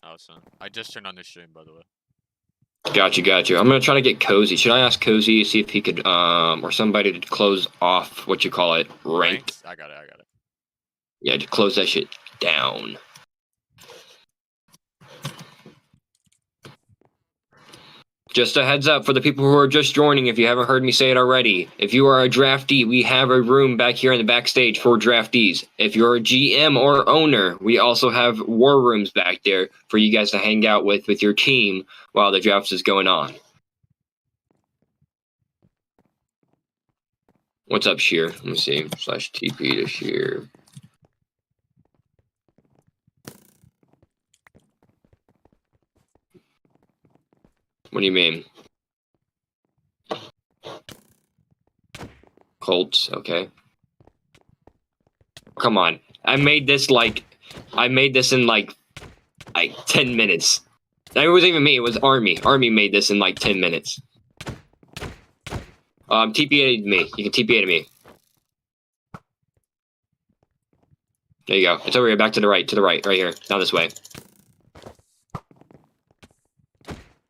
Awesome. I just turned on the stream, by the way. Got you. I'm gonna try to get Cozy. Should I ask Cozy, see if he could, or somebody to close off what you call it, ranked? I got it. Yeah, to close that shit down. Just a heads up for the people who are just joining, if you haven't heard me say it already. If you are a draftee, we have a room back here in the backstage for draftees. If you're a GM or owner, we also have war rooms back there for you guys to hang out with your team while the draft is going on. What's up, Sheer? Let me see. /TP to Sheer. What do you mean? Colts, okay. Come on. I made this in like 10 minutes. It wasn't even me, it was Army. Army made this in like 10 minutes. TPA to me. You can TPA to me. There you go. It's over here, back to the right, right here. Down this way.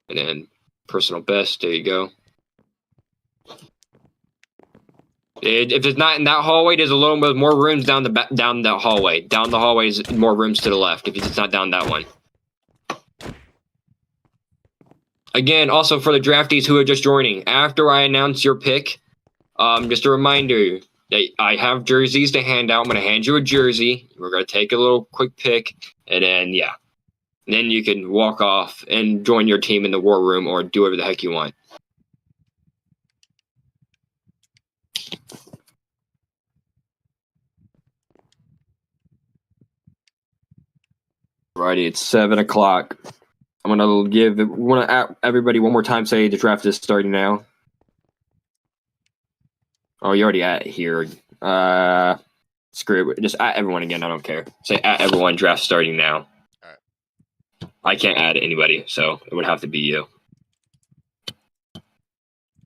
And then personal best, there you go. If it's not in that hallway, there's a little bit more rooms down the hallway. Down the hallway is more rooms to the left, if it's not down that one. Again, also for the draftees who are just joining, after I announce your pick, just a reminder that I have jerseys to hand out. I'm going to hand you a jersey. We're going to take a little quick pick, and then, yeah. And then you can walk off and join your team in the war room or do whatever the heck you want. Alrighty, it's 7 o'clock. I'm gonna give everybody one more time. Say the draft is starting now. Oh, you're already at here. Screw it. Just at everyone again. I don't care. Say at everyone. Draft starting now. Alright. I can't add anybody, so it would have to be you.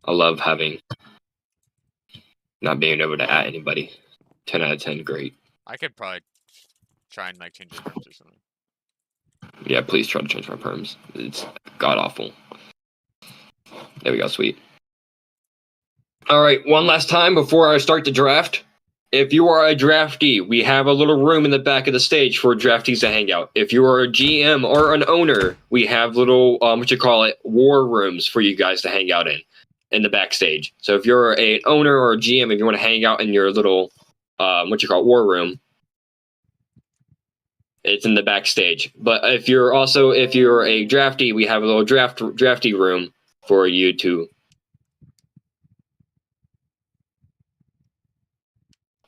I love having not being able to add anybody. 10 out of 10, great. I could probably try and like change the terms or something. Yeah, please try to change my perms. It's god awful. There we go, sweet. Alright, one last time before I start the draft. If you are a draftee, we have a little room in the back of the stage for draftees to hang out. If you are a GM or an owner, we have little, war rooms for you guys to hang out in the backstage. So if you're an owner or a GM, if you want to hang out in your little, war room, it's in the backstage. But if you're a draftee, we have a little draftee room for you to.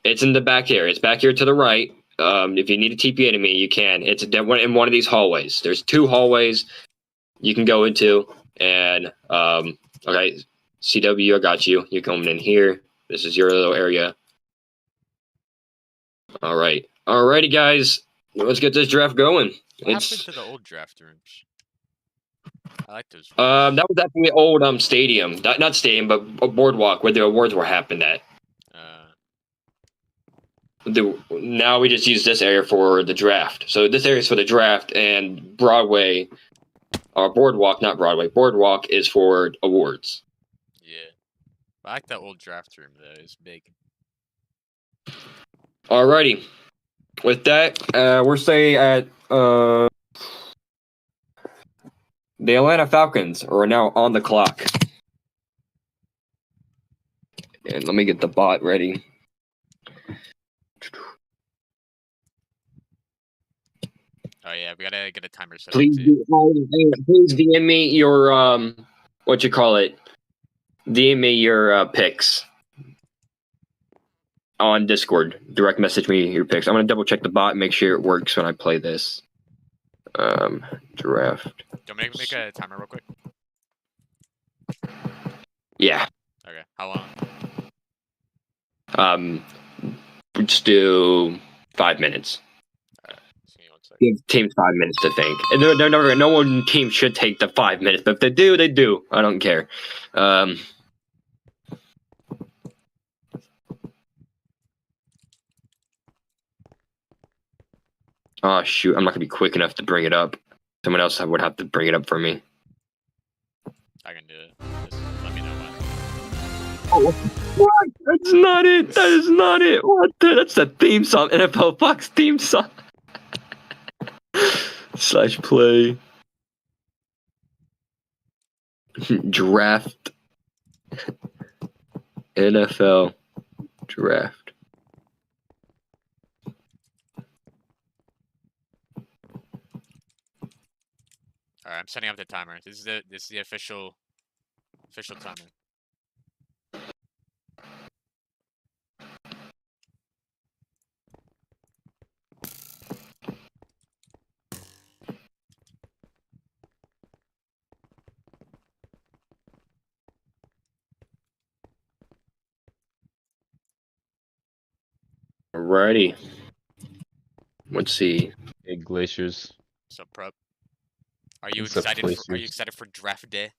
It's in the back here. It's back here to the right. If you need a TPA to me, you can. It's in one of these hallways. There's 2 hallways you can go into. And, okay, CW, I got you. You're coming in here. This is your little area. All right. Alrighty, guys. Let's get this draft going. What happened to the old draft rooms? I like those That rooms. was at the old stadium. Not stadium, but a boardwalk where the awards were happened at. Now we just use this area for the draft. So this area is for the draft, and Broadway, or Boardwalk, not Broadway, Boardwalk is for awards. Yeah. I like that old draft room, though. It's big. Alrighty. With that, we're staying at, the Atlanta Falcons are now on the clock. And let me get the bot ready. Oh yeah, we gotta get a timer set. Please DM me your DM me your picks on Discord. Direct message me your picks. I'm gonna double check the bot and make sure it works when I play this. Draft. Don't make a timer real quick. Yeah. Okay. How long? Just do 5 minutes. Give teams 5 minutes to think. And no one team should take the 5 minutes, but if they do, they do. I don't care. Oh shoot, I'm not gonna be quick enough to bring it up. Someone else would have to bring it up for me. I can do it. Just let me know when. Oh, what? That's not it. That is not it. What? That's the theme song. NFL Fox theme song. / play. Draft. NFL Draft. All right, I'm setting up the timer. This is the official timer. Alrighty. Let's see. Big glaciers. So prep. Are you What's up, excited? Are you Blazers? excited for draft day?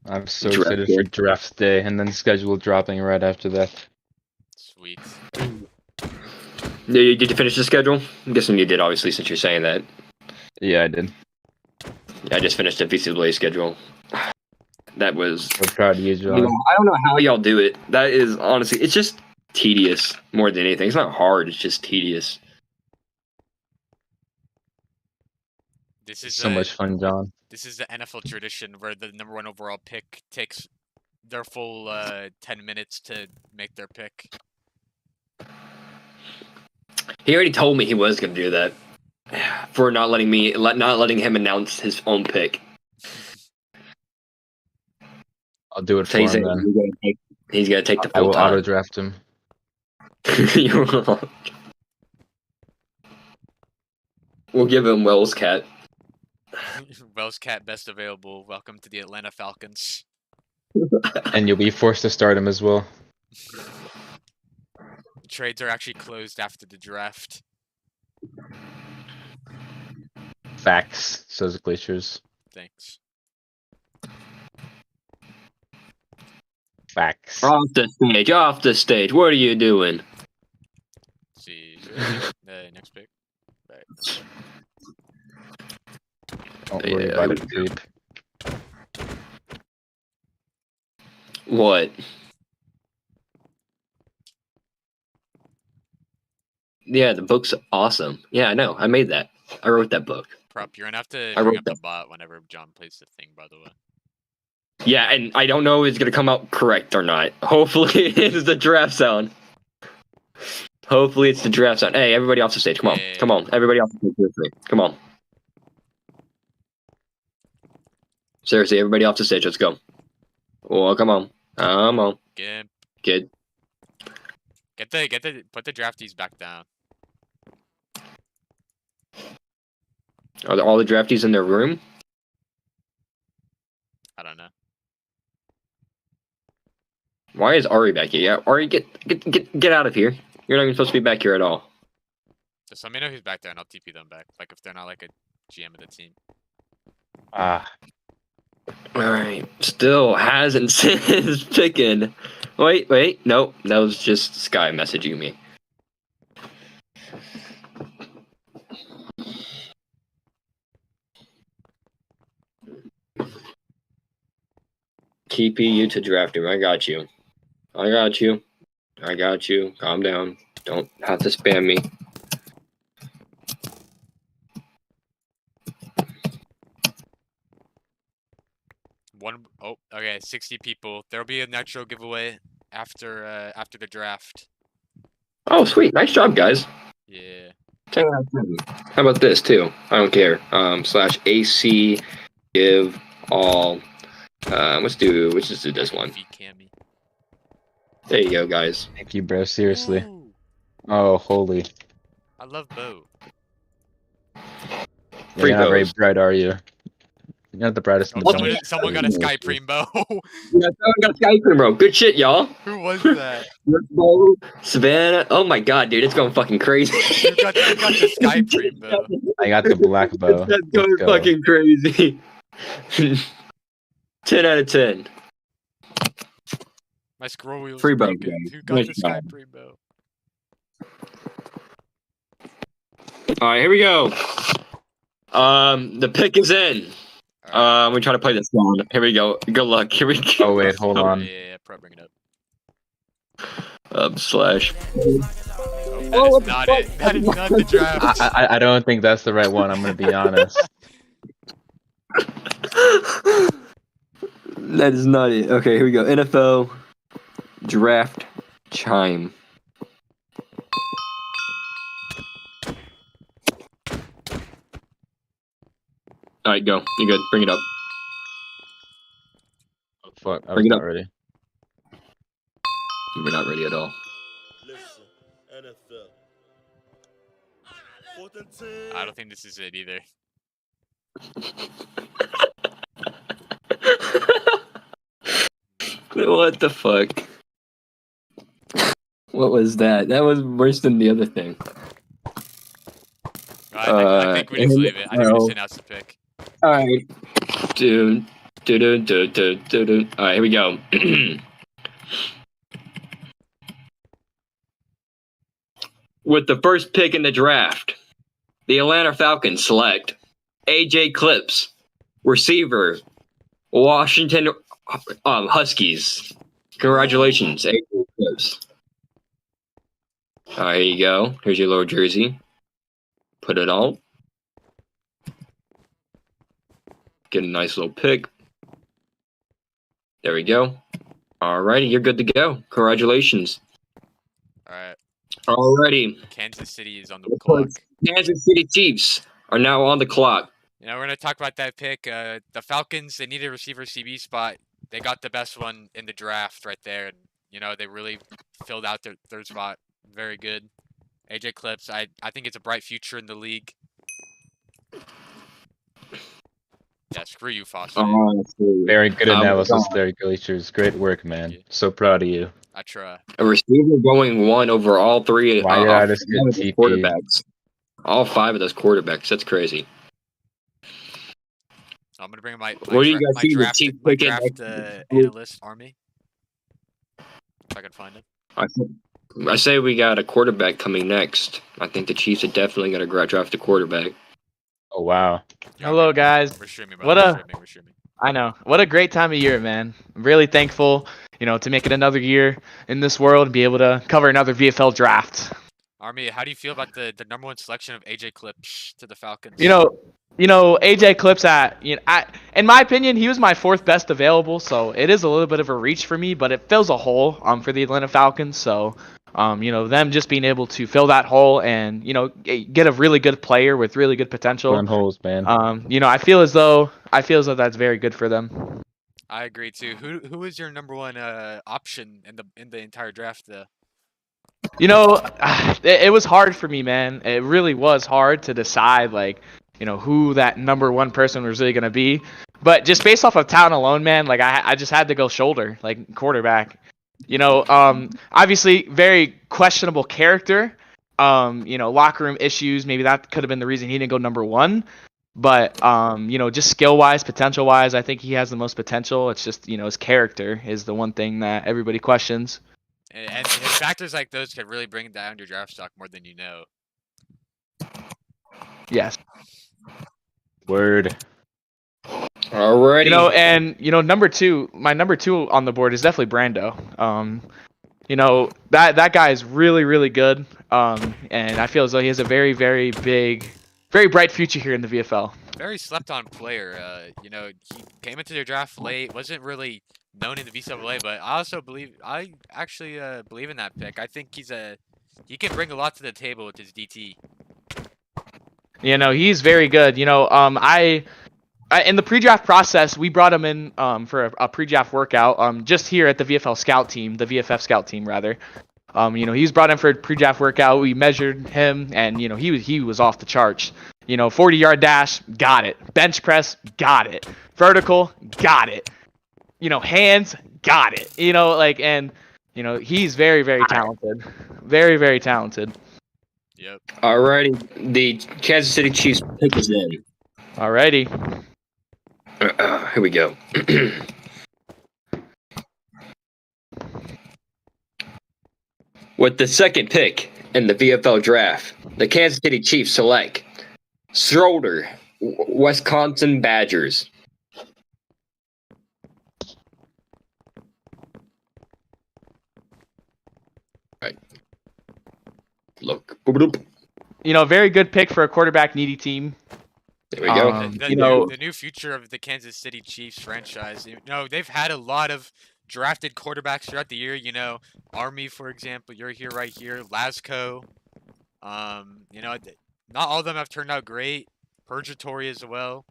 I'm so Draft excited day. for draft day, and then schedule dropping right after that. Sweet. Did you finish the schedule? I'm guessing you did, obviously, since you're saying that. Yeah, I did. I just finished the VC Blaze schedule. That was. So proud of you, I John. don't know how y'all do it. That is honestly, it's just tedious more than anything. It's not hard. It's just tedious. This is So much fun, John. This is the NFL tradition where the #1 overall pick takes their full 10 minutes to make their pick. He already told me he was gonna do that for not letting him announce his own pick. I'll do it So for him then. He's gonna take the I full will time. auto draft him. We'll give him Wells Cat. Wells Cat best available. Welcome to the Atlanta Falcons. And you'll be forced to start him as well. Trades are actually closed after the draft. Facts, says Glaciers. Thanks. Facts. Off the stage. What are you doing? Let's see. The next pick. Right. Don't worry about it, creep. What? Yeah, the book's awesome. Yeah, I know. I made that. I wrote that book. Prop, you're gonna have to I bring wrote up the that. bot whenever John plays the thing, by the way. Yeah, and I don't know if it's gonna come out correct or not. Hopefully it's the draft sound. Hopefully it's the draft sound. Hey, everybody off the stage. Come on. Yeah. Come on. Everybody off the stage with me. Come on. Seriously, everybody off the stage. Let's go. Oh, come on. Come on. Gimp. Good. Put the draftees back down. Are all the draftees in their room? I don't know. Why is Ari back here? Yeah, Ari, get out of here. You're not even supposed to be back here at all. Just let me know who's back there and I'll TP them back. Like if they're not like a GM of the team. Ah, Alright. Still hasn't seen his picking. Wait. Nope. That was just Sky messaging me. TP you to draft him. I got you. Calm down. Don't have to spam me. Okay, 60 people. There'll be a nitro giveaway after the draft. Oh, sweet. Nice job, guys. Yeah. 10 out of 10. How about this, too? I don't care. /AC give all. Let's just do this one. Cammy. There you go, guys. thank you, bro. Seriously. Ooh, Oh, holy. I love Bo. Free You're not very bows. bright, are you? You're not the brightest in the What? bunch. Someone got a Sky Primo. Yeah, someone got Skype, bro. Good shit, y'all. Who was that? Savannah. Oh my god, dude, it's going fucking crazy. Who got the Sky Primo? I got the black bow. That's going Let's go. fucking crazy. 10 out of 10. My scroll wheel's Free bow, broken. guys. Who got Nice the Sky job. Primo? All right, here we go. The pick is in. All right. We try to play this one. Here we go. Good luck. Here we go. Oh wait, hold on. Yeah, pro, bring it up. Slash. Oh, that is not it. That is not the draft. I don't think that's the right one. I'm gonna be honest. That is not it. Okay, here we go. NFL Draft Chime. All right, go. You're good. Bring it up. Oh, fuck, I was Bring it not up. ready. We're not ready at all. Listen, NFL. I don't think this is it either. What the fuck? What was that? That was worse than the other thing. I think we just leave it. I think we just announce the pick. All right. Dude. All right, here we go. With the first pick in the draft, the Atlanta Falcons select AJ Clips, receiver, Washington Huskies. Congratulations, AJ Clips. All right, here you go. Here's your little jersey. Put it on. Get a nice little pick. There we go. Alrighty, you're good to go. Congratulations. Alright. Alrighty. Kansas City is on the clock. Kansas City Chiefs are now on the clock. You know, we're gonna talk about that pick. The Falcons, they needed a receiver CB spot. They got the best one in the draft right there. And, you know, they really filled out their third spot. Very good. AJ Clips, I think it's a bright future in the league. Yeah, screw you, Foster. Very good analysis there, Glaciers. Great work, man. So proud of you. I try. A receiver going one over all three Why did I just get TP? Quarterbacks. All five of those quarterbacks. That's crazy. I'm gonna bring my What do you guys see draft, the Chiefs my picking draft next? analyst army. If I can find him. I say we got a quarterback coming next. I think the Chiefs are definitely going to draft a quarterback. Oh wow. Hello, guys. We're streaming, What brother. We're streaming. I know. What a great time of year, man. I'm really thankful, you know, to make it another year in this world and be able to cover another VFL draft. Army, how do you feel about the number one selection of AJ Clips to the Falcons? You know, AJ Clips in my opinion, he was my fourth best available, so it is a little bit of a reach for me, but it fills a hole for the Atlanta Falcons, so you know, them just being able to fill that hole and, you know, get a really good player with really good potential. Run holes, man. You know, I feel as though that's very good for them. I agree too. Who is your number one option in the entire draft though? You know, it was hard for me, man. It really was hard to decide, like, you know, who that number one person was really gonna be. But just based off of talent alone, man, like I just had to go shoulder, like quarterback. You know, obviously very questionable character. You know, locker room issues. Maybe that could have been the reason he didn't go number one. But you know, just skill wise, potential wise, I think he has the most potential. It's just, you know, his character is the one thing that everybody questions. And factors like those could really bring down your draft stock more than you know. Yes. Word. Alrighty. You know, and you know, my number two on the board is definitely Brando. You know, that guy is really, really good. And I feel as though he has a very, very big, very bright future here in the VFL. Very slept on player. You know, he came into their draft late, wasn't really known in the VCAA, but I actually believe in that pick. I think he can bring a lot to the table with his DT. You know, he's very good. You know, in the pre-draft process, we brought him in for a pre-draft workout just here at the VFL Scout team, the VFF Scout team rather. You know, he was brought in for a pre-draft workout. We measured him, and you know, he was off the charts. You know, 40-yard dash, got it. Bench press, got it. Vertical, got it. You know, hands, got it. You know, like, and you know, he's very, very talented. Very, very talented. Yep. Alrighty, the Kansas City Chiefs pick is in. Alrighty. Here we go. With the second pick in the VFL Draft, the Kansas City Chiefs select shoulder, Wisconsin Badgers. Right. Look. Boop, boop. You know, very good pick for a quarterback needy team. There we go. The new future of the Kansas City Chiefs franchise. You know, they've had a lot of drafted quarterbacks throughout the year. You know, Army, for example, you're here right here. Lasco. You know, not all of them have turned out great. Purgatory as well.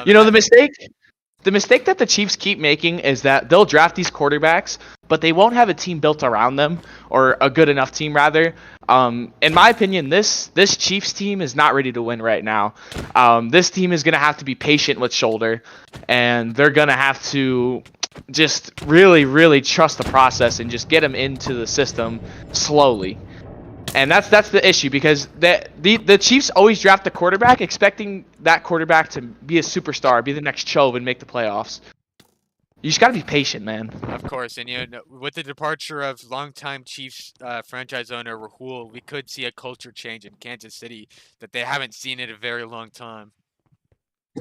You know, the mistake that the Chiefs keep making is that they'll draft these quarterbacks, but they won't have a team built around them, or a good enough team rather. In my opinion, this Chiefs team is not ready to win right now. This team is going to have to be patient with Shoulder, and they're going to have to just really, really trust the process and just get him into the system slowly. And that's the issue, because the Chiefs always draft the quarterback expecting that quarterback to be a superstar, be the next Chove, and make the playoffs. You just got to be patient, man. Of course, and you know, with the departure of longtime Chiefs franchise owner Rahul, we could see a culture change in Kansas City that they haven't seen in a very long time. I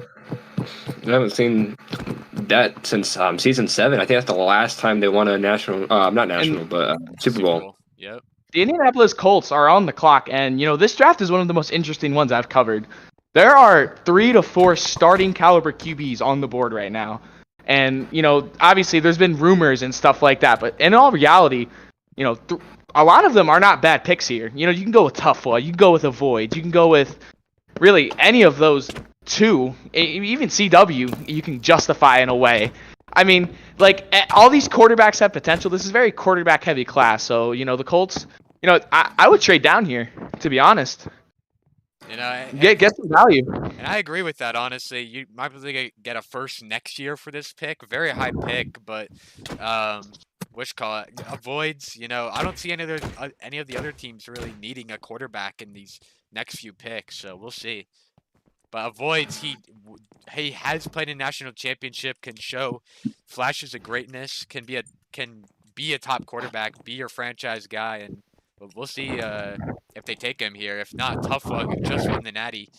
haven't seen that since season 7. I think that's the last time they won a national, Super Bowl. Yep. The Indianapolis Colts are on the clock, and you know, this draft is one of the most interesting ones I've covered. There are 3 to 4 starting caliber QBs on the board right now. And, you know, obviously there's been rumors and stuff like that, but in all reality, you know, a lot of them are not bad picks here. You know, you can go with Tufwa, you can go with Avoid, you can go with really any of those 2, even CW, you can justify in a way. I mean, like, all these quarterbacks have potential. This is a very quarterback heavy class. So, you know, the Colts, you know, I would trade down here, to be honest. You know, get some value. And I agree with that, honestly. You might be able to get a first next year for this pick. Very high pick, but avoids, you know, I don't see any of the other teams really needing a quarterback in these next few picks, so we'll see. But avoids, he has played in national championship, can show flashes of greatness, can be a top quarterback, be your franchise guy, and we'll see if they take him here. If not, Tough Luck just won the Natty.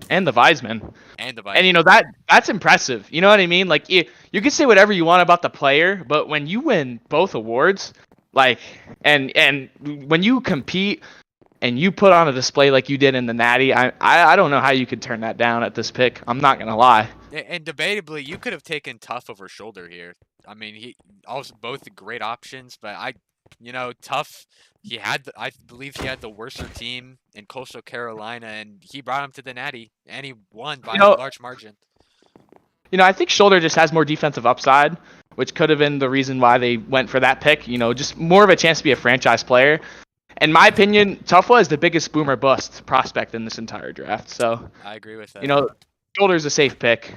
And the Weisman. And the Weisman. And you know, that's impressive. You know what I mean? Like, you can say whatever you want about the player, but when you win both awards, like, and when you compete and you put on a display like you did in the Natty, I don't know how you could turn that down at this pick. I'm not gonna lie. And debatably, you could have taken Tough over Shoulder here. I mean, he also both great options, but you know, Tough, I believe he had the worser team in Coastal Carolina, and he brought him to the Natty, and he won by a large margin. You know, I think Shoulder just has more defensive upside, which could have been the reason why they went for that pick. You know, just more of a chance to be a franchise player. In my opinion, Tufwa is the biggest boom or bust prospect in this entire draft. So I agree with that. You know, Shoulder's a safe pick.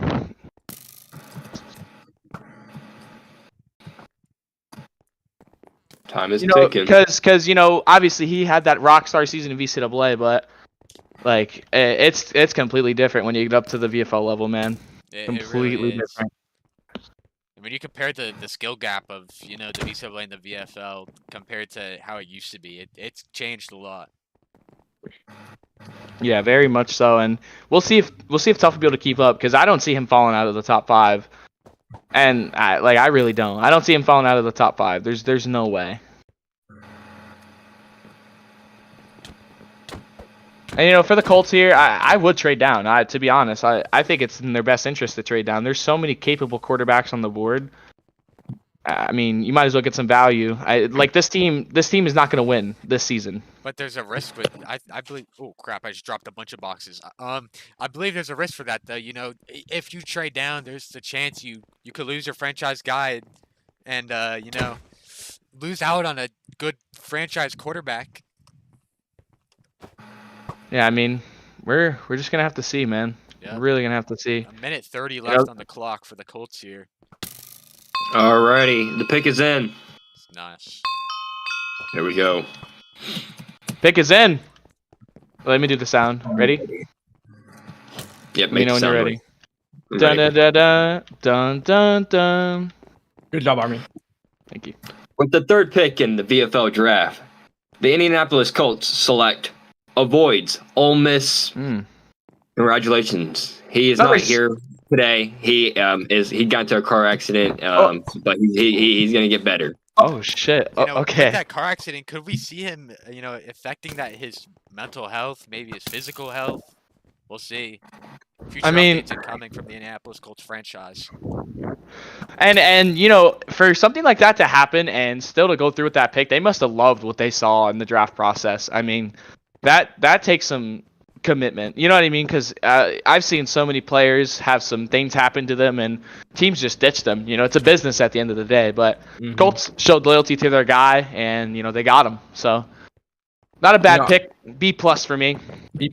Time is ticking. Because you know, obviously he had that rock star season in VCAA, but like it's completely different when you get up to the VFL level, man. Completely it really different. When you compare the skill gap of, you know, the VCAA and the VFL compared to how it used to be, it's changed a lot. Yeah, very much so, and we'll see if Tough will be able to keep up, because I don't see him falling out of the top 5. And I really don't. I don't see him falling out of the top 5. There's no way. And you know, for the Colts here, I would trade down. To be honest, I think it's in their best interest to trade down. There's so many capable quarterbacks on the board. I mean, you might as well get some value. Like this team is not going to win this season. But there's a risk with I believe. Oh crap! I just dropped a bunch of boxes. I believe there's a risk for that though. You know, if you trade down, there's the chance you could lose your franchise guy, and you know, lose out on a good franchise quarterback. Yeah, I mean, we're just gonna have to see, man. Yep. We're really gonna have to see. A minute 30 left on the clock for the Colts here. Alrighty, the pick is in. It's nice. There we go. Pick is in. Let me do the sound. Ready? Yep, Let me know when you're ready. Dun, dun, dun, dun, dun, dun, dun. Good job, Army. Thank you. With the 3rd pick in the VFL draft, the Indianapolis Colts select Avoids Ole Miss Congratulations. He is Another not here today. He got into a car accident. But he's gonna get better. Oh shit. You know, with Okay. that car accident, could we see him, affecting his mental health, maybe his physical health? We'll see. Future updates incoming from the Indianapolis Colts franchise. And for something like that to happen and still to go through with that pick, they must have loved what they saw in the draft process. I mean, that takes some commitment. You know what I mean? Because I've seen so many players have some things happen to them and teams just ditch them. It's a business at the end of the day. But Colts showed loyalty to their guy, and they got him. So not a bad pick. B+ for me. B+.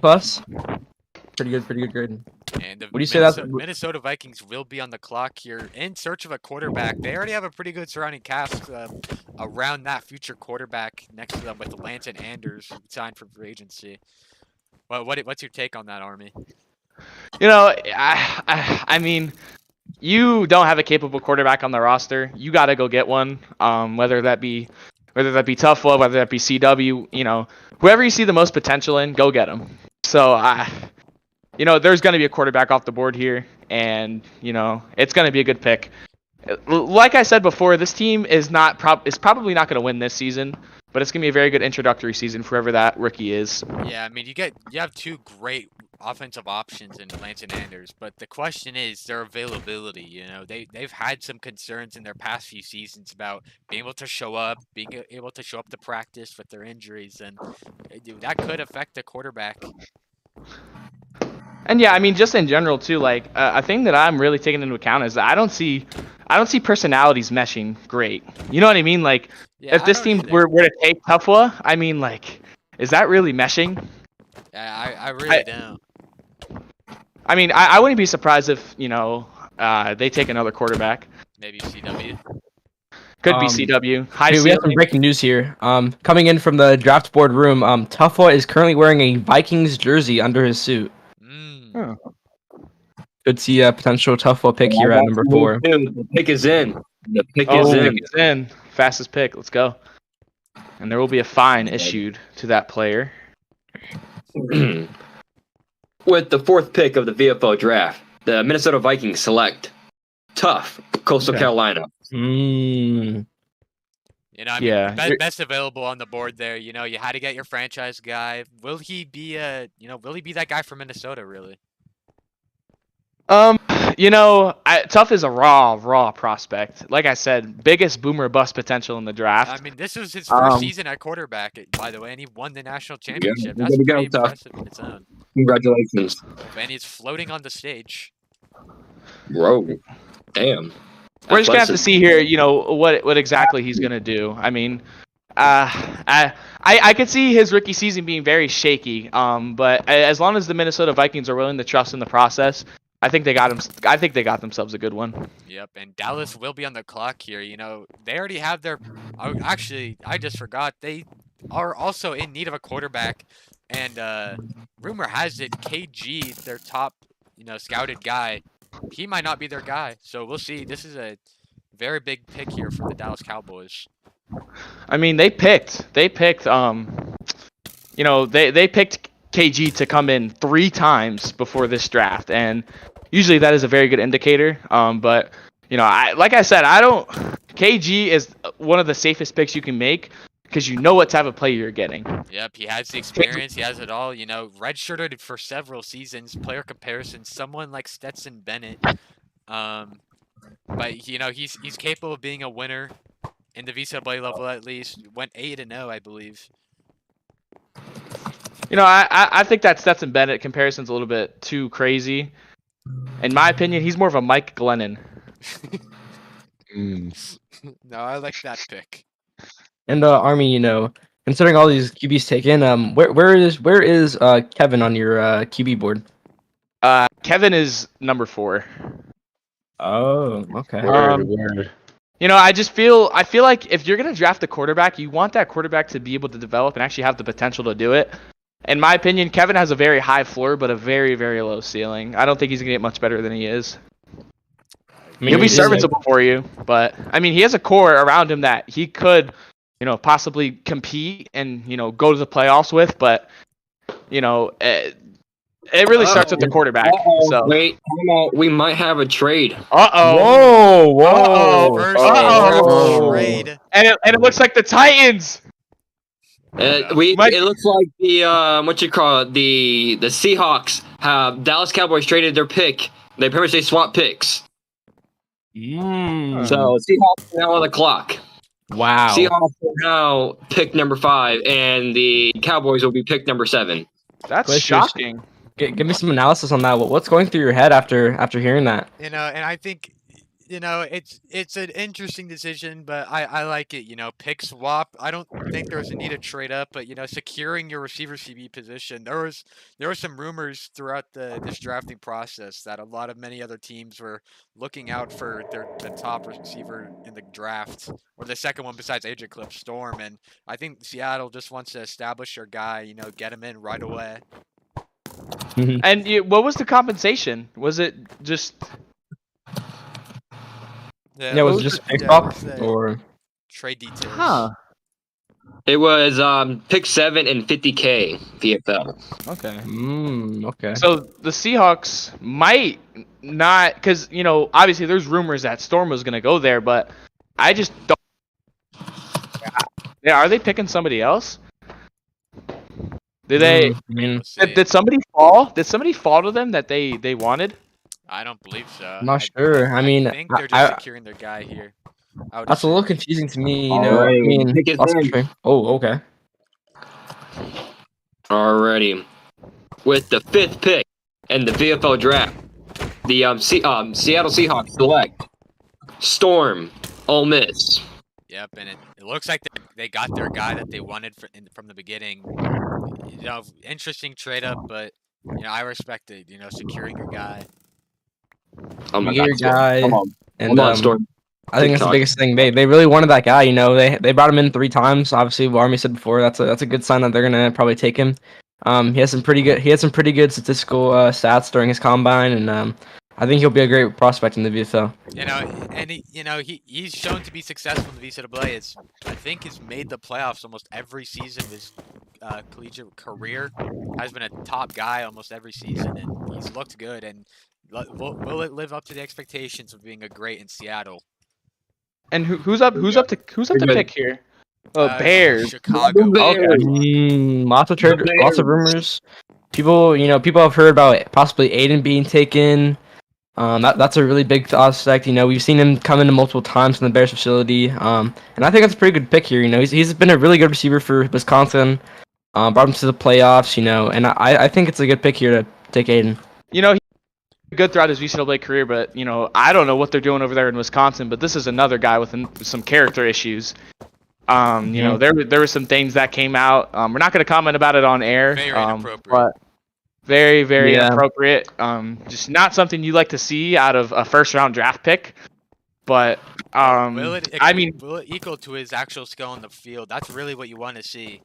Pretty good grade. And the What do you say that Minnesota Vikings will be on the clock here in search of a quarterback. They already have a pretty good surrounding cast around that future quarterback next to them with Lance and Anders signed for free agency. Well, what's your take on that, Army? I mean, you don't have a capable quarterback on the roster. You got to go get one. Whether that be Tufwa, whether that be CW, whoever you see the most potential in, go get them. So there's going to be a quarterback off the board here, and it's going to be a good pick. Like I said before, this team is probably not going to win this season, but it's going to be a very good introductory season for whoever that rookie is. Yeah, I mean, you have two great offensive options in Lance and Anders, but the question is their availability. They've had some concerns in their past few seasons about being able to show up to practice with their injuries, and that could affect the quarterback. And yeah, I mean, just in general too, like a thing that I'm really taking into account is that I don't see personalities meshing great. You know what I mean? Like, yeah, if this team were to take Tufwa, I mean, like, is that really meshing? Yeah, I really don't. I mean, I wouldn't be surprised if they take another quarterback. Maybe CW. Could be CW. We have some breaking news here. Coming in from the draft board room, Tufwa is currently wearing a Vikings jersey under his suit. Oh. Could see a potential Tufwa pick here at number 4. The pick is in. The pick is in. Fastest pick. Let's go. And there will be a fine issued to that player. With the 4th pick of the VFL Draft, the Minnesota Vikings select Tough, Coastal Carolina. Best available on the board there. You had to get your franchise guy. Will he be that guy from Minnesota, really? Tough is a raw prospect. Like I said, biggest boomer bust potential in the draft. I mean, this was his first season at quarterback, by the way, and he won the national championship. That's pretty impressive in its own. Congratulations. And he's floating on the stage. Bro, damn. We're just gonna have to see here, what exactly he's gonna do. I mean, I could see his rookie season being very shaky. But as long as the Minnesota Vikings are willing to trust in the process, I think they got him. I think they got themselves a good one. Yep, and Dallas will be on the clock here. They already have their. Actually, I just forgot they are also in need of a quarterback, and rumor has it KG, their top, scouted guy, he might not be their guy. So we'll see. This is a very big pick here for the Dallas Cowboys. I mean, they picked. They picked KG to come in 3 times before this draft, and usually that is a very good indicator. But like I said, KG is one of the safest picks you can make because you know what type of player you're getting. Yep, he has the experience, he has it all. Redshirted for several seasons. Player comparison, someone like Stetson Bennett. But he's capable of being a winner in the VCAA level at least. Went 8-0, I believe. I think that Stetson Bennett comparison's a little bit too crazy. In my opinion, he's more of a Mike Glennon. No, I like that pick. And Army, considering all these QBs taken, where is Kevin on your QB board? Kevin is number 4. Oh, okay. Word. I feel like if you're gonna draft a quarterback, you want that quarterback to be able to develop and actually have the potential to do it. In my opinion, Kevin has a very high floor, but a very, very low ceiling. I don't think he's gonna get much better than he is. He'll be serviceable for you, but I mean, he has a core around him that he could, possibly compete and go to the playoffs with. But It really starts with the quarterback. So. Wait, time out. We might have a trade. Uh-oh. Whoa! First Uh-oh. draft trade. And it looks like the Titans. It looks like the Seahawks have Dallas Cowboys traded their pick. They pretty much they swap picks. So Seahawks are now on the clock. Wow. Seahawks are now pick number 5, and the Cowboys will be pick number 7. That's Glaciers. shocking. Give me some analysis on that. What's going through your head after hearing that? And I think, it's an interesting decision, but I like it. Pick swap. I don't think there's a need to trade up, but securing your receiver CB position. There were some rumors throughout this drafting process that many other teams were looking out for the top receiver in the draft, or the second one besides AJ Clip Storm, and I think Seattle just wants to establish their guy. Get him in right away. And what was the compensation? Was it just Yeah, was it just pick swap or trade details? Huh. It was pick 7 and 50K VFL. Okay. Okay. So the Seahawks might not, because obviously there's rumors that Storm was gonna go there, but I just don't. Yeah, are they picking somebody else? Did they? I mean, Did somebody fall? Did somebody fall to them that they wanted? I don't believe so. I'm not sure. I mean, I think they're just securing their guy here. That's a little confusing to me. You know. Alright, I mean, pick is lots of in. trade- Oh, okay. Alrighty. With the 5th pick in the VFL Draft, the Seattle Seahawks select Storm, Ole Miss. Yep, and it looks like they got their guy that they wanted from the beginning. Interesting trade up, but I respect it. Securing your guy. Oh my You get your God, Storm. guy, Come on. and Come on, Storm. I think that's the TikTok. biggest thing. They really wanted that guy. They brought him in 3 times. Obviously, what Army said before, that's a good sign that they're gonna probably take him. He had some pretty good statistical stats during his combine, and I think he'll be a great prospect in the VFL. And he's shown to be successful in the VCAA. I think he's made the playoffs almost every season of his collegiate career. Has been a top guy almost every season, and he's looked good. And will it live up to the expectations of being a great in Seattle? And who's up to pick here? Oh, Bears. Chicago. Lots of rumors. People have heard about possibly Aiden being taken. That's a really big aspect. We've seen him come into multiple times in the Bears facility. And I think that's a pretty good pick here. He's been a really good receiver for Wisconsin. Brought him to the playoffs. And I think it's a good pick here to take Aiden. He's good throughout his VCAA career, but I don't know what they're doing over there in Wisconsin. But this is another guy with some character issues. There were some things that came out. We're not going to comment about it on air. Very inappropriate. But very, very inappropriate. Just not something you like to see out of a first-round draft pick. But will it equal to his actual skill on the field? That's really what you want to see.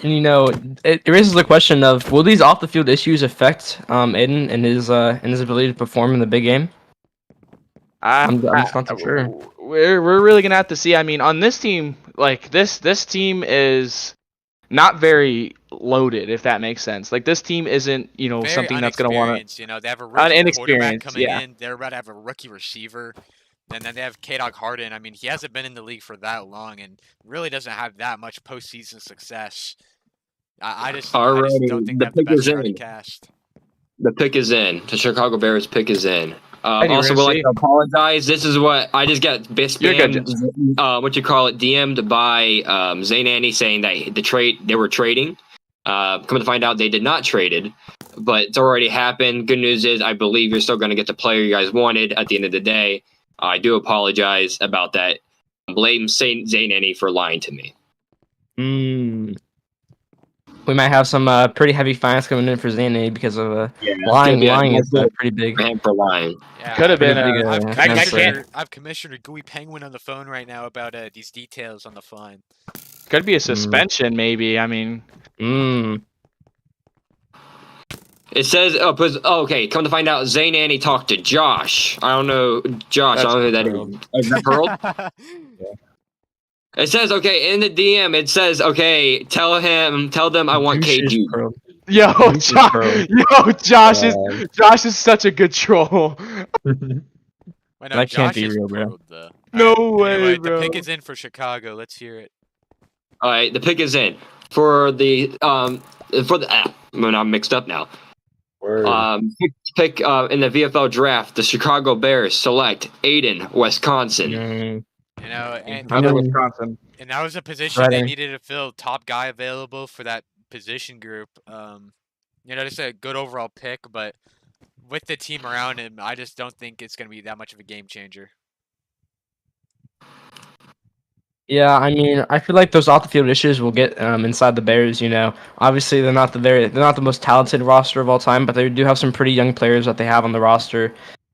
And it raises the question of, will these off the field issues affect Aiden and his ability to perform in the big game? I'm not too sure. We're really gonna have to see. I mean, on this team, like this team is not very loaded, if that makes sense. Like this team isn't, Very something that's gonna want to. They have a rookie quarterback coming yeah. in. They're about to have a rookie receiver, and then they have K-Dog Harden. I mean, he hasn't been in the league for that long, and really doesn't have that much postseason success. I just don't think they have the best starting cast. The pick is in. The Chicago Bears pick is in. Hey, Also, would like to apologize. This is what I just got DM'd by Zane Annie saying that they were trading. Come to find out, they did not traded, but it's already happened. Good news is, I believe you're still going to get the player you guys wanted at the end of the day. I do apologize about that. Blame Zane Annie for lying to me. We might have some pretty heavy fines coming in for Zane because of lying is pretty big. For lying. Yeah, Could have been. I've Commissioner Gooey Penguin on the phone right now about these details on the fine. Could be a suspension, maybe. I mean. It says, okay, come to find out, Zane Annie talked to Josh. I don't know, Josh. I don't know who that is. Is that Pearl? It says, okay, in the DM, it says, okay, tell them I want Douches, KG. bro. Yo, Douches, Josh, bro. Josh is such a good troll. Wait, no, That can't Josh be is real, bro. pro though. No Alright, way, anyway, bro. the pick is in for Chicago. Let's hear it. All right, the pick is in for the I'm mixed up now. Word. Pick in the VFL draft, the Chicago Bears select Aiden, Wisconsin. Mm, You know, and I mean, Wisconsin. and that was a position Right they there. needed to fill. Top guy available for that position group. You know, just a good overall pick, but with the team around him, I just don't think it's going to be that much of a game changer. Yeah, I mean, I feel like those off the field issues will get inside the Bears. You know, obviously they're not the most talented roster of all time, but they do have some pretty young players that they have on the roster,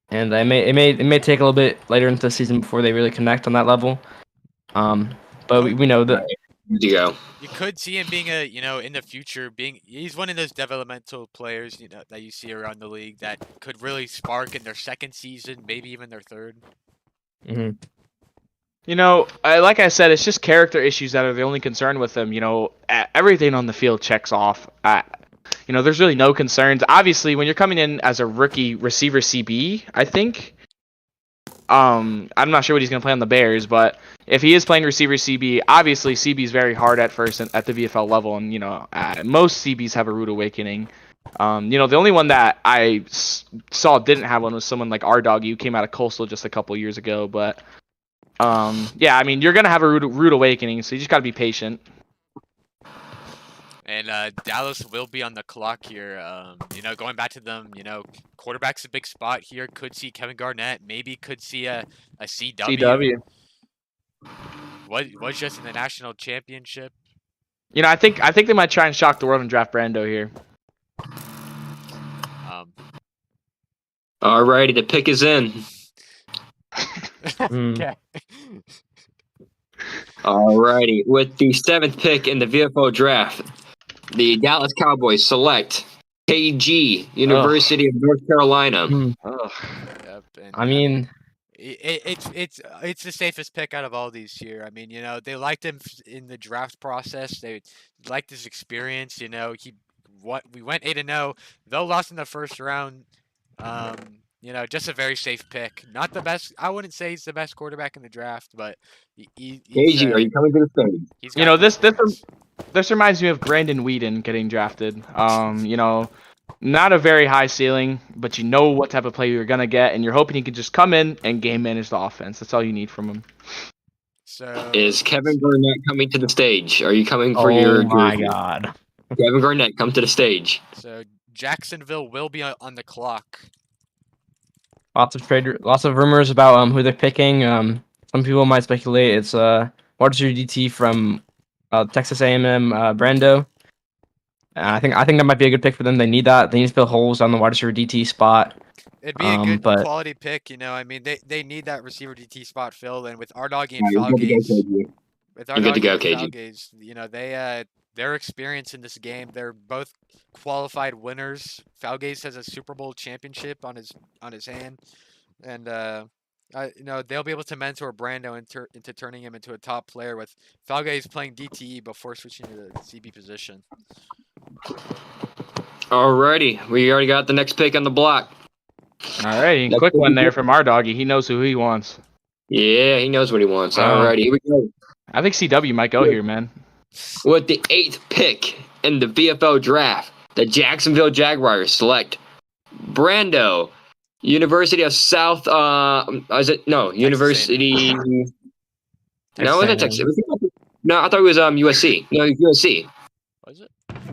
and it may take a little bit later into the season before they really connect on that level. But we know that. Good to go. You could see him being in the future, he's one of those developmental players, that you see around the league that could really spark in their second season, maybe even their third. Mhm. You know, like I said, it's just character issues that are the only concern with him. You know, everything on the field checks off. There's really no concerns. Obviously, when you're coming in as a rookie receiver CB, I think. I'm not sure what he's going to play on the Bears, but if he is playing receiver CB, obviously CB is very hard at first at the VFL level, and most CBs have a rude awakening. The only one that I saw didn't have one was someone like R Doggy who came out of Coastal just a couple years ago, but. Yeah, I mean, you're going to have a rude awakening, so you just got to be patient. And Dallas will be on the clock here. Going back to them, quarterback's a big spot here. Could see Kevin Garnett. Maybe could see a CW. Was just in the national championship. I think they might try and shock the world and draft Brando here. Alrighty, the pick is in. Okay. Alrighty, with the 7th pick in the VFL draft, the Dallas Cowboys select KG, University of North Carolina. Yep, and, I mean, it's the safest pick out of all these here. I mean, they liked him in the draft process. They liked his experience. We went 8-0. Though lost in the first round. Just a very safe pick. Not the best. I wouldn't say he's the best quarterback in the draft, but KG, are you coming to the stage? This reminds me of Brandon Whedon getting drafted. Not a very high ceiling, but you know what type of player you're gonna get, and you're hoping he can just come in and game manage the offense. That's all you need from him. So is Kevin Garnett coming to the stage? Are you coming for your? Oh my God! Kevin Garnett, come to the stage. So Jacksonville will be on the clock. Lots of rumors about who they're picking. Some people might speculate it's wide receiver DT from Texas A&M, Brando. I think that might be a good pick for them. They need that. They need to fill holes on the wide receiver DT spot. It'd be a good quality pick, I mean, they need that receiver DT spot filled, and with Ardoggy and Falgaze, their experience in this game, they're both qualified winners. Falgaze has a Super Bowl championship on his hand, and they'll be able to mentor Brando into turning him into a top player, with Falgaze playing DTE before switching to the CB position. Alrighty, we already got the next pick on the block. Alrighty, quick one there from our doggy. He knows who he wants. Yeah, he knows what he wants. Alrighty, here we go. I think CW might go here, man. With the 8th pick in the VFL draft, the Jacksonville Jaguars select Brando, University of South. University. No, was it Texas? No, I thought it was USC. No, USC. Was it?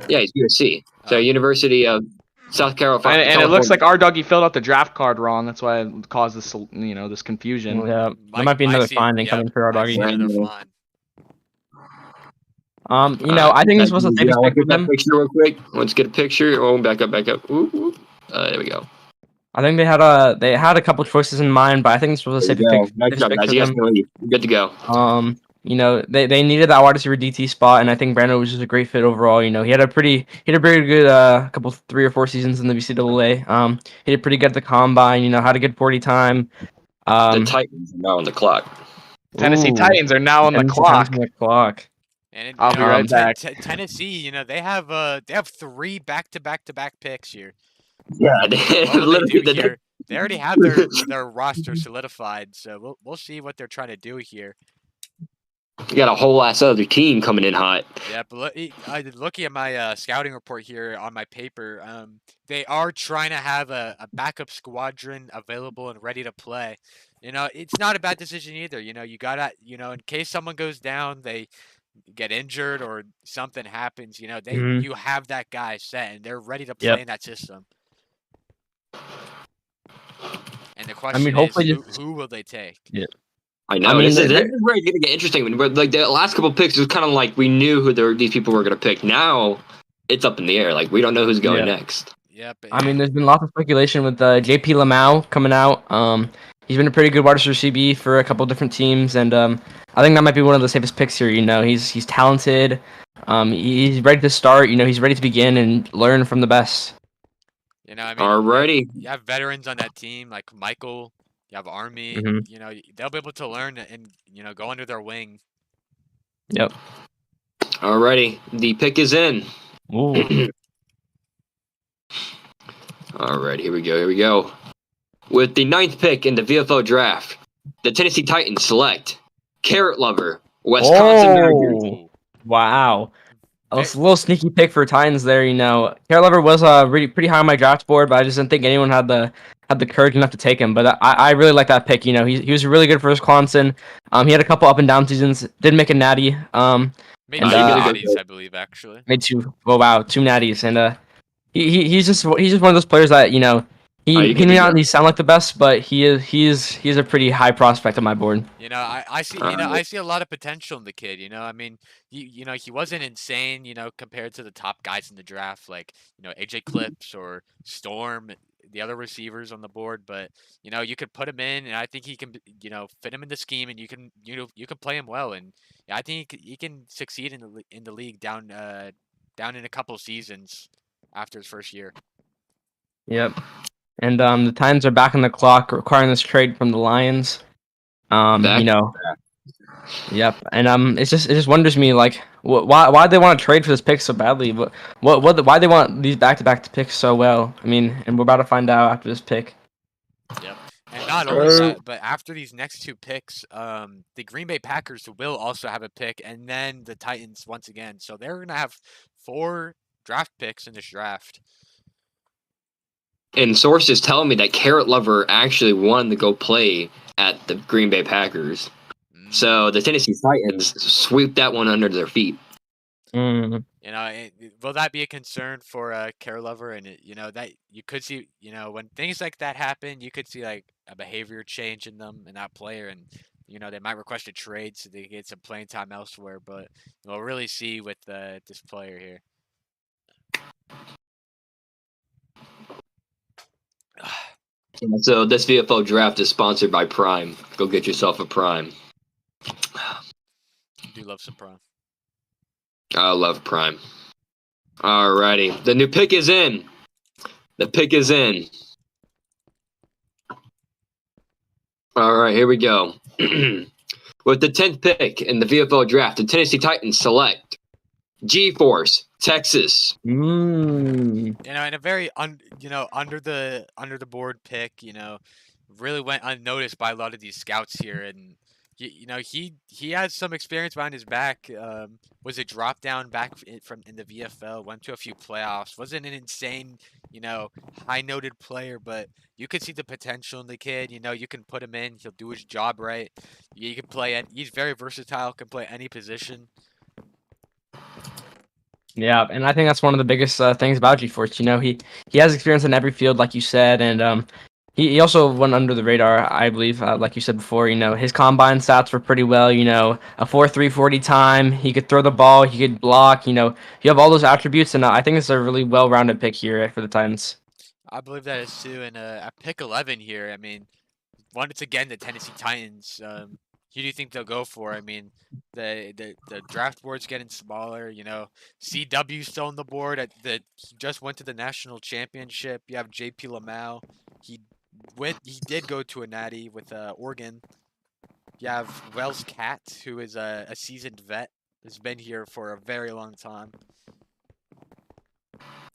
Yeah, it's USC. So University of South Carolina. And it looks like our doggy filled out the draft card wrong. That's why it caused this, this confusion. Yeah, there might be another finding coming for our doggy. I think this was the safest pick for them. Picture real quick. Let's get a picture. Oh, back up. Ooh. There we go. I think they had a couple choices in mind, but I think this was a safe pick. Nice job, guys. You guys can leave. Good to go. They needed that wide receiver DT spot, and I think Brando was just a great fit overall. He had a very good couple 3 or 4 seasons in the BCAA. He did pretty good at the combine. Had a good 40 time. The Titans are now on the clock. Tennessee Ooh, Titans are now on the Tennessee Titans clock. on the clock. And I'll you be know, right back. Tennessee, you know, they have 3 back-to-back-to-back picks here. Yeah, What will they do literally here? They already have their roster solidified, so we'll see what they're trying to do here. you got a whole ass other team coming in hot. Yeah, but looking at my scouting report here on my paper, they are trying to have a backup squadron available and ready to play. You know, it's not a bad decision either. You know, you gotta, you know, in case someone goes down, they get injured or something happens. You know, Mhm. you have that guy set and they're ready to play Yep. in that system. And the I question mean, is, hopefully, who will they take? I know. I mean, This is where it's gonna get interesting. But like the last couple picks was kind of like we knew who these people were gonna pick. Now it's up in the air. Like we don't know who's going Yeah. next. Yep. I mean, there's been lots of speculation with JP Lamau coming out. He's been a pretty good wide receiver CB for a couple different teams, and I think that might be one of the safest picks here. You know, he's talented. He's ready to start. You know, he's ready to begin and learn from the best. You know, I mean, Alrighty. you have veterans on that team like Michael. You have Army. Mhm. You know, they'll be able to learn and you know go under their wing. Yep. Alrighty. The pick is in. Ooh. Alright, here we go. Here we go. With the 9th pick in the VFL Draft, the Tennessee Titans select Carrot Lover, Wisconsin Badgers. Oh, wow. A Ve- little sneaky pick for Titans there. You know, Carol Lover was really pretty high on my draft board, but I just didn't think anyone had the courage enough to take him. But I really like that pick. You know, he was really good for Wisconsin. He had a couple up and down seasons. Did make a natty. Made And he two did a good natties, I believe, actually. made two. Oh wow, two natties. And he's just one of those players that you know Oh, he you can may do not that. sound like the best, but he's a pretty high prospect on my board. You know, I see. You know, I see a lot of potential in the kid. You know, I mean, you know, he wasn't insane. You know, compared to the top guys in the draft, like you know AJ Clips or Storm, the other receivers on the board. But you know, you could put him in, and I think he can. You know, fit him in the scheme, and you can play him well. And yeah, I think he can succeed in the league down in a couple seasons after his first year. Yep. And the Titans are back on the clock, requiring this trade from the Lions. Back. You know. Yep, and it just wonders me like why they want to trade for this pick so badly? Why they want these back-to-back picks so well? I mean, and we're about to find out after this pick. Yep. And not only that, but after these next 2 picks, the Green Bay Packers will also have a pick, and then the Titans once again. So they're gonna have 4 draft picks in this draft. And sources tell me that Carrot Lover actually wanted to go play at the Green Bay Packers. So the Tennessee Titans sweep that one under their feet. Mm. You know, will that be a concern for Care Lover? And you know that you could see, you know, when things like that happen, you could see like a behavior change in them and that player, and you know they might request a trade so they get some playing time elsewhere. But we'll really see with this player here. So this VFL Draft is sponsored by Prime. Go get yourself a Prime. Do love some Prime. I love Prime. Alrighty. The new pick is in. The pick is in. Alright, here we go. With the 10th pick in the VFL Draft, the Tennessee Titans select G-Force, Texas. You know, and a very under the board pick, you know, really went unnoticed by a lot of these scouts here, and you know he has some experience behind his back. Was a drop down back from in the VFL, went to a few playoffs. Wasn't an insane, you know, high noted player, but you could see the potential in the kid. You know, you can put him in, he'll do his job right. He can play, and he's very versatile, can play any position. Yeah, and I think that's one of the biggest things about G-Force. You know, he has experience in every field, like you said, and he also went under the radar, I believe, like you said before. You know, his combine stats were pretty well. You know, a 4.3 40 time. He could throw the ball. He could block. You know, you have all those attributes, and I think it's a really well-rounded pick here for the Titans. I believe that is too. And at pick 11 here, I mean, once again the Tennessee Titans. Who do you think they'll go for? I mean, the draft board's getting smaller. You know, CW still on the board. He just went to the national championship. You have JP Lamau. He did go to a natty with Oregon. You have Wells Cat, who is a seasoned vet, has been here for a very long time.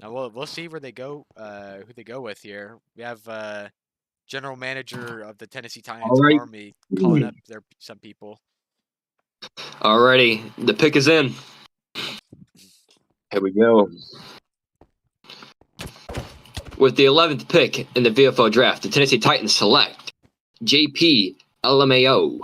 Now we'll see where they go, who they go with here. We have general manager of the Tennessee Titans All right. Army calling up some people. Alrighty, the pick is in. Here we go. With the 11th pick in the VFL Draft, the Tennessee Titans select JP LMAO.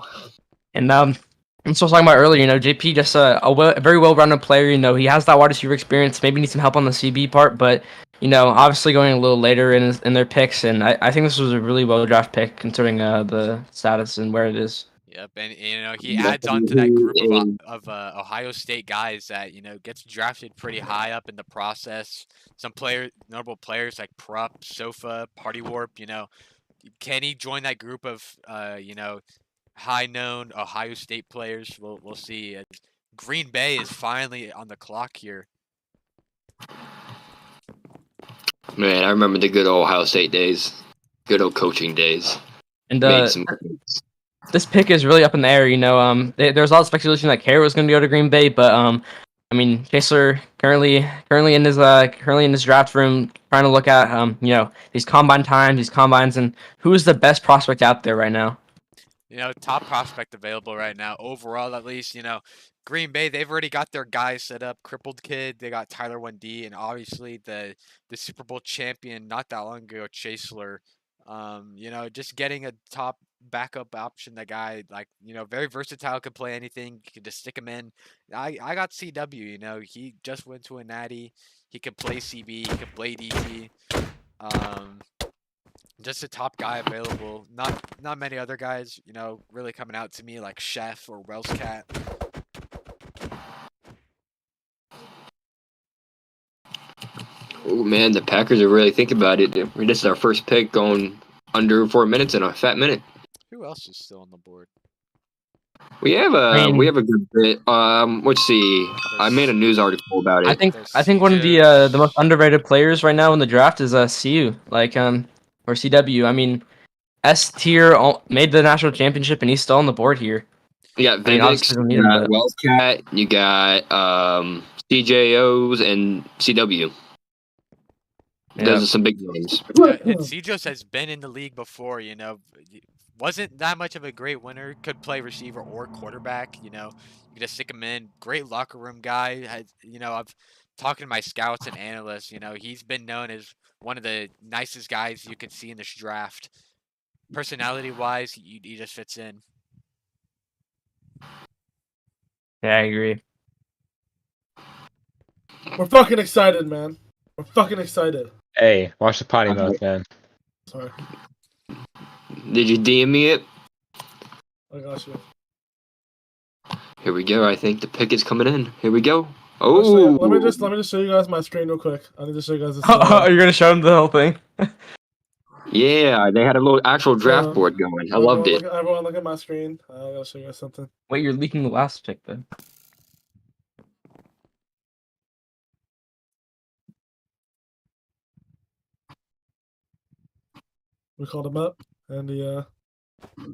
And that's what I was talking about earlier. You know, JP just a very well-rounded player. You know, he has that wide receiver experience. Maybe needs some help on the CB part, but you know, obviously going a little later in their picks. And I think this was a really well-drafted pick considering the status and where it is. Yep, and you know he adds on to that group of Ohio State guys that you know gets drafted pretty high up in the process. Some notable players like Prupp, Sofa, Party Warp. You know, can he join that group of you know high-known Ohio State players? We'll see. Green Bay is finally on the clock here. Man, I remember the good old Ohio State days, good old coaching days. And Made some. this pick is really up in the air. You know, there's a lot of speculation that Carey was going to go to Green Bay, but I mean, Chaser currently in his draft room trying to look at you know, these combines, and who is the best prospect out there right now? You know, top prospect available right now, overall at least. You know, Green Bay, they've already got their guys set up. Crippled Kid, they got Tyler 1D, and obviously the Super Bowl champion not that long ago, Chasler. You know, just getting a top backup option, the guy, like, you know, very versatile, could play anything. You can just stick him in. I got CW, you know, he just went to a natty. He could play CB, he could play DT. Just a top guy available. Not many other guys, you know, really coming out to me like Chef or Wells Cat. Oh man, the Packers are really thinking about it. This is our first pick, going under 4 minutes in a fat minute. Who else is still on the board? We have a good bit. Let's see. I made a news article about it. I think one of the most underrated players right now in the draft is CU, like or CW. I mean, S tier made the national championship and he's still on the board here. You got Vivix, you got Wellscat, you got CJOs and CW. Yeah. Those are some big names. Yeah, and CJOs has been in the league before, you know. Wasn't that much of a great winner. Could play receiver or quarterback, you know. You could just stick him in. Great locker room guy. You know, I've talking to my scouts and analysts, you know, he's been known as one of the nicest guys you could see in this draft. Personality-wise, he just fits in. Yeah, I agree. We're fucking excited, man. We're fucking excited. Hey, watch the potty mouth, man. Sorry. Did you DM me it? I got you. Here we go. I think the pick is coming in. Here we go. Actually, Oh, let me just show you guys my screen real quick. I need to show you guys this. Oh, you're gonna show him the whole thing? yeah, they had a little actual draft board going. I loved it. Everyone look at my screen. I gotta show you guys something. Wait, you're leaking the last pick then? We called him up, and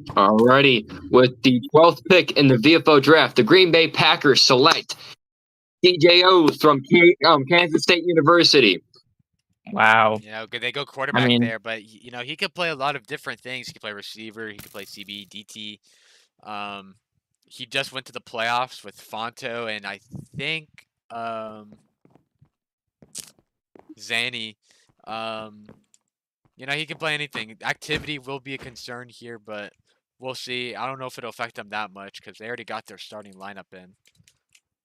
Alrighty, with the 12th pick in the VFL Draft, the Green Bay Packers select DJOs from Kansas State University. Wow. You know, they go quarterback there, but you know he could play a lot of different things. He could play receiver. He could play CB, DT. He just went to the playoffs with Fonto, and I think Zanny. You know, he can play anything. Activity will be a concern here, but we'll see. I don't know if it'll affect them that much because they already got their starting lineup in.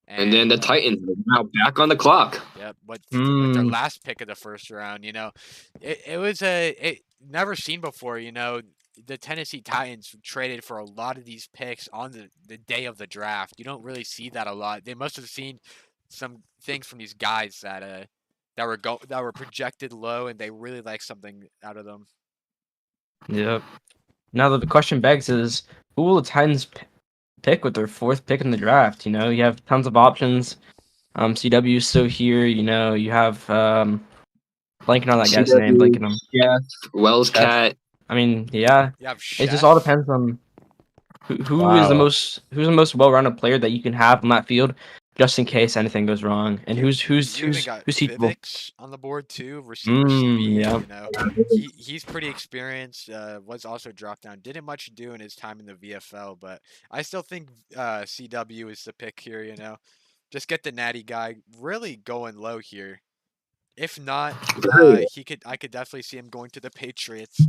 And then the Titans are now back on the clock. Yep, with their last pick of the first round, you know, it was never seen before. You know, the Tennessee Titans traded for a lot of these picks on the day of the draft. You don't really see that a lot. They must have seen some things from these guys that were projected low, and they really like something out of them. Yep. Now the question begs is, who will the Titans pick with their 4th pick in the draft? You know, you have tons of options. CW is still here. You know, you have blanking on that guy's name. Blanking on. Yeah. Wells Cat. I mean, yeah. It just all depends on. Who is the most well-rounded player that you can have on that field, just in case anything goes wrong? And who's You even got teachable? Vivix on the board too, receiver CB. Yeah. You know, he's pretty experienced. Was also dropped down. Didn't much do in his time in the VFL, but I still think CW is the pick here. You know, just get the natty guy really going low here. If not, I could definitely see him going to the Patriots.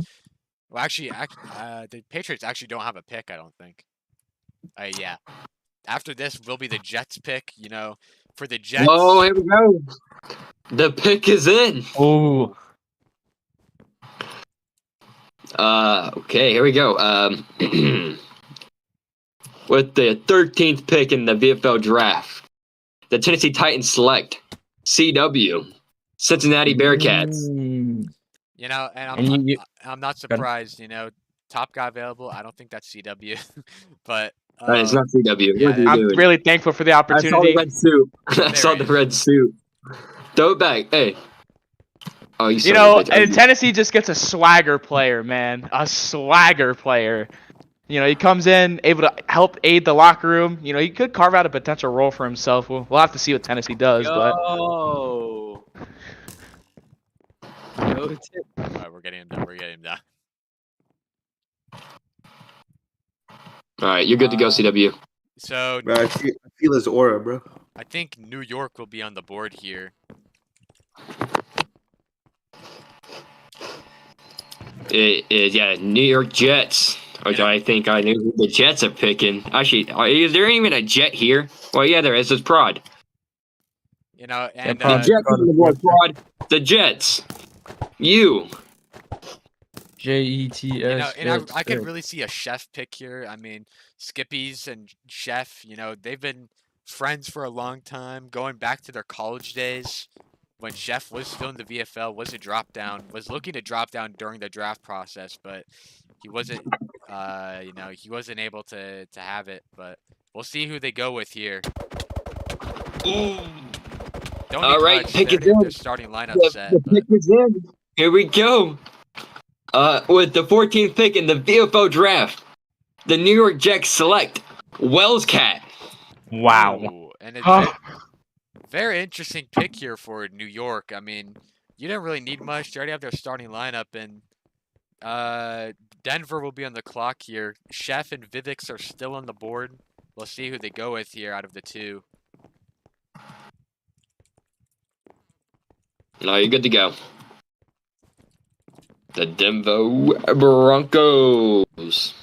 Well, actually, the Patriots actually don't have a pick. I don't think. Yeah. After this will be the Jets pick. You know, for the Jets. Oh, here we go. The pick is in. Oh. Okay, here we go. With the 13th pick in the VFL Draft, the Tennessee Titans select CW, Cincinnati Bearcats. You know, and And I'm not surprised. You know, top guy available. I don't think that's CW, but It's not CW. yeah, What are you I'm doing? really thankful for the I saw opportunity. the red suit. I saw the red suit. Throw it back. Hey. Oh, You know, and Tennessee just gets a swagger player, man. A swagger player. You know, he comes in able to help aid the locker room. You know, he could carve out a potential role for himself. We'll have to see what Tennessee does, but Yo. Alright, we're getting him done. We're getting him done. All right, you're good to go, CW. So Bro, I feel his aura, bro. I think New York will be on the board here. It is, yeah, New York Jets. Which I think I knew who the Jets are picking. Actually, is there even a Jet here? Well, yeah, there is. It's Prod. You know, and The Jets on the board, Prod. The Jets. You. JETS. you know, and I could really see a Chef pick here. I mean, Skippies and Chef, you know, they've been friends for a long time, going back to their college days when Chef was still in the VFL, was looking to drop down during the draft process, but he wasn't, you know, he wasn't able to have it. But we'll see who they go with here. Don't All need right, much. pick it Their in. starting lineup set. The pick is in. Here we go. With the 14th pick in the VFL Draft, the New York Jets select Wells Cat. Wow. Ooh, and it's very interesting pick here for New York. I mean, you don't really need much. They already have their starting lineup, and Denver will be on the clock here. Chef and Vivix are still on the board. We'll see who they go with here out of the two. No, you're good to go. The Denver Broncos.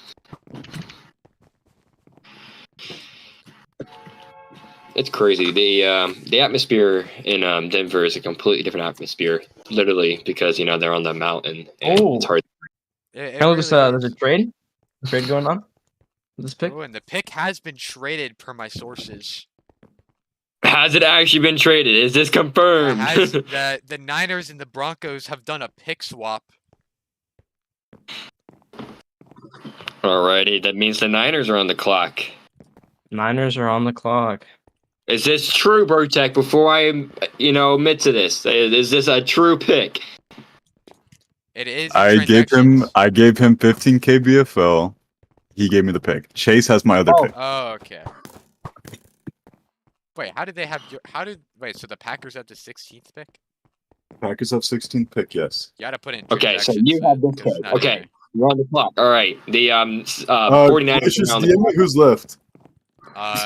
It's crazy. The atmosphere in Denver is a completely different atmosphere, literally, because you know they're on the mountain. And It's hard. There's a trade going on with this pick. Oh, and the pick has been traded per my sources. Has it actually been traded? Is this confirmed? The Niners and the Broncos have done a pick swap. Alrighty, that means the Niners are on the clock. Niners are on the clock. Is this true, Brotech? Before I, admit to this, is this a true pick? It is. I gave him 15K BFL. He gave me the pick. Chase has my other pick. Oh, okay. Wait, how did they have wait, so the Packers have the 16th pick? Packers have 16th pick, yes. You gotta put in. Okay, so you have this pick. Okay, you're on the clock. All right, the 49ers. Just DM me who's left.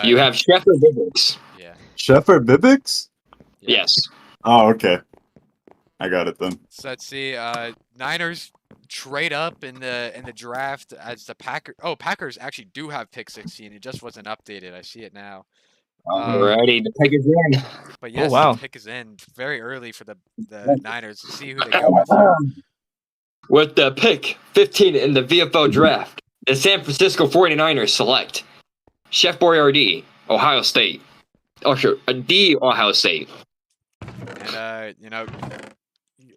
You have Chef or Vivix. Yeah. Chef or Vivix? Yes. Oh, okay. I got it then. So let's see. Niners trade up in the draft as the Packers. Oh, Packers actually do have pick 16. It just wasn't updated. I see it now. Alrighty, the pick is in. But yes, wow. the pick is in very early for the Niners. To see who they go with here. With the pick 15 in the VFL Draft, the San Francisco 49ers select Chef Boyardee, Ohio State. Oh, sure, the Ohio State. And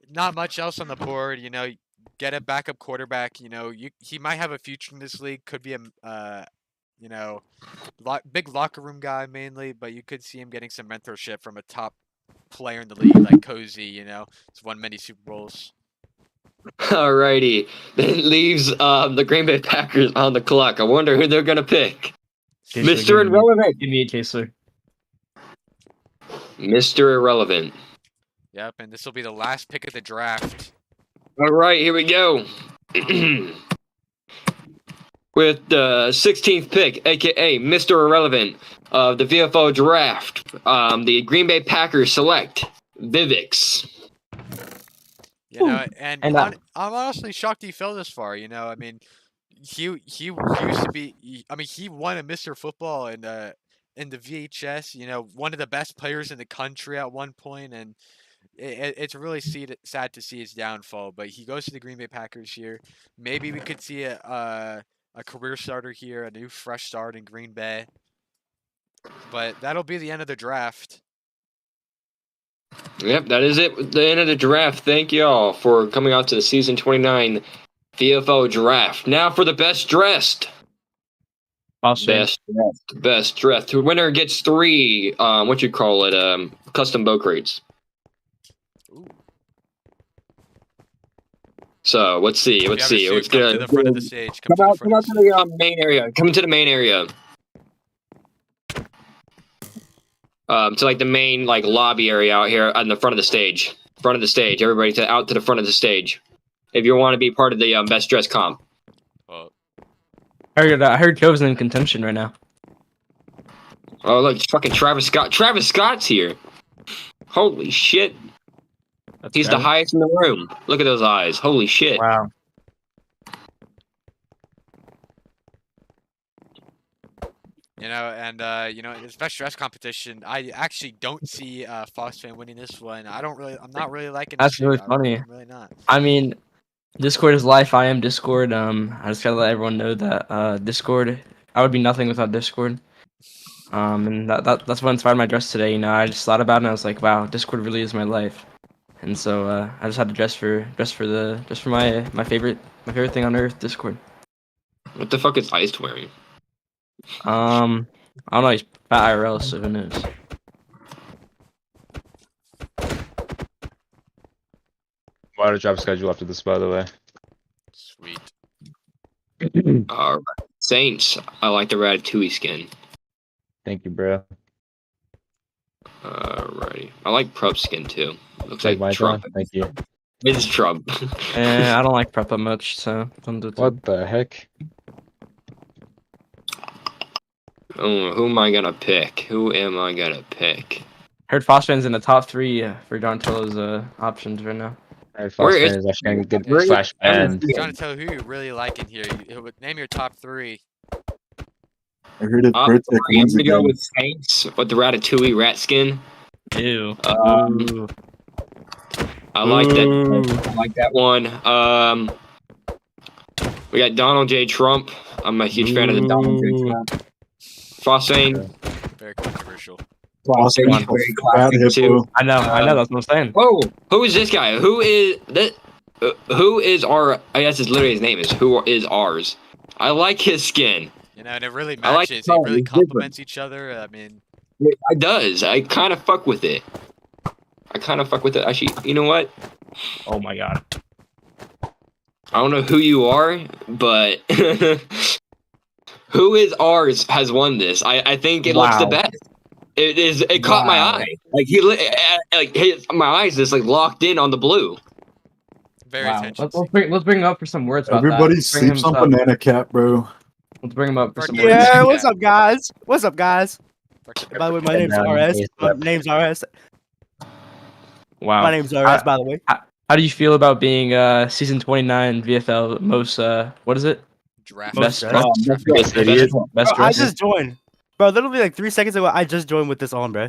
not much else on the board. You know, get a backup quarterback. You know, he might have a future in this league. Could be a big locker room guy mainly, but you could see him getting some mentorship from a top player in the league like Cozy. You know, he's won many Super Bowls. Alrighty. Then leaves the Green Bay Packers on the clock. I wonder who they're gonna pick. Mr. Irrelevant. Give me a Chaser. Mr. Irrelevant. Yep, and this will be the last pick of the draft. All right, here we go. With the 16th pick, aka Mr. Irrelevant of the VFL Draft, the Green Bay Packers select Vivix. You know, and And, I'm honestly shocked he fell this far. You know, I mean, he used to be. He won a Mr. Football in the VHS. You know, one of the best players in the country at one point, and it's really sad to see his downfall. But he goes to the Green Bay Packers here. Maybe we could see a career starter here, a new fresh start in Green Bay. But that'll be the end of the draft. Yep, that is it. The end of the draft. Thank you all for coming out to the season 29 VFL Draft. Now for the best dressed. Best dressed. The winner gets 3. Custom bow crates. Ooh. So let's see. Let's see. Let's Come get to the front of the stage. Come out to the main area. Come to the main area. To like the main like lobby area out here on the front of the stage. Front of the stage. Everybody out to the front of the stage. If you want to be part of the best dress comp. I heard Joe's in contention right now. Oh look, fucking Travis Scott. Travis Scott's here. Holy shit. He's the highest in the room. Look at those eyes. Holy shit. Wow. You know, and in this best dress competition, I actually don't see Foxfan winning this one. I'm not really liking this. That's really funny. I'm really not. I mean, Discord is life. I am Discord. I just gotta let everyone know that Discord. I would be nothing without Discord. And that's what inspired my dress today. You know, I just thought about it and I was like, wow, Discord really is my life. And so I just had to dress for my favorite thing on earth, Discord. What the fuck is Iced wearing? I don't know. He's fat IRL, so who knows? Why the job schedule after this, by the way? Sweet. Alright. Saints. I like the Ratatouille skin. Thank you, bro. Alrighty. I like Prep skin too. Looks Like like my Trump. time. Thank you. It's Trump. I don't like prep that much, so don't do it. What the heck? Oh, who am I gonna pick? Who am I gonna pick? Heard Foster's in the top 3 for Donatello's options right now. Where is- Is actually gonna get Where is- slash banned. Trying to tell who you really like in here. Name your top 3. I heard it. I'm Brit pick once gonna go again. with Saints with the Ratatouille rat skin. Ew. I like that. I like that one. We got Donald J. Trump. I'm a huge fan of the Donald J. Trump. Fossane. Very controversial. Fossane. Bad Very classic too. hippo. I know. That's what I'm saying. Whoa, who is this guy? Who is that? Who is our? I guess it's literally his name is. Who is ours? I like his skin. You know, and it really I like matches. the It color, really it's different. complements each other. I mean, It does. I kind of fuck with it. Actually, you know what? Oh my god. I don't know who you are, but who is ours has won this. I think it looks the Wow. best. It is. It caught my eye. Like my eyes just like locked in on the blue. very Wow. attention. Let's bring him up for some words about Everybody that. Bring him sleeps on up. Banana Cat, bro. Let's bring him up for some Yeah, words. Yeah, what's up, guys? What's up, guys? Fucking- By the way, my name's RS. My name's RS. Wow. My name's RS, by the way. How do you feel about being season 29 VFL most what is it? Draft. Best dressed. dressed? Best Idiot. Best Bro, I dressed? just joined. Bro, literally like 3 seconds ago, I just joined with this on, bro.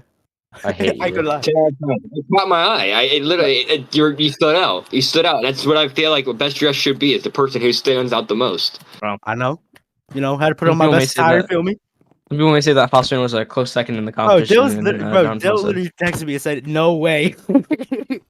I hate I you. could lie. It caught my eye. It literally, you stood out. You stood out. That's what I feel like. What best dress should be is the person who stands out the most. I know. You know, had to put on my People may best say attire, that. feel me? Some people may say that Foster was a close second in the Bro, competition. Dill's and, lit- John bro, Paul Dill said- literally texted me and said, no way.